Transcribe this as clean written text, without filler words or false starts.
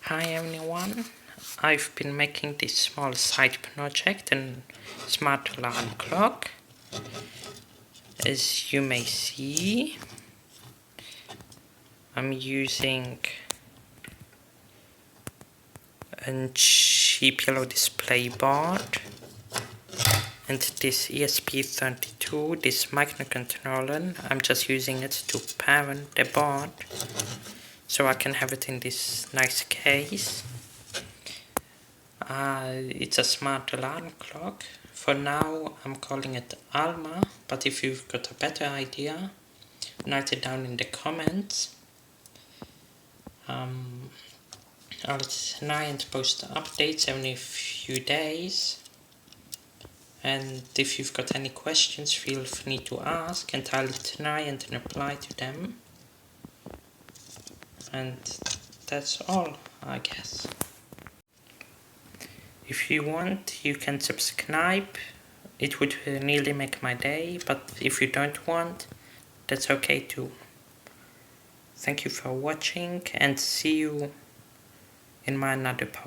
Hi everyone, I've been making this small side project and smart alarm clock. As you may see, I'm using a cheap yellow display board and this ESP32, this microcontroller. I'm just using it to parent the board so I can have it in this nice case. It's a smart alarm clock. For now I'm calling it Alma, but if you've got a better idea, write it down in the comments. I'll try and post updates every few days, and if you've got any questions, feel free to ask and I'll try and reply to them. And that's all, I guess. If you want, you can subscribe. It would really make my day, but if you don't want, that's okay too. Thank you for watching and see you in my another post.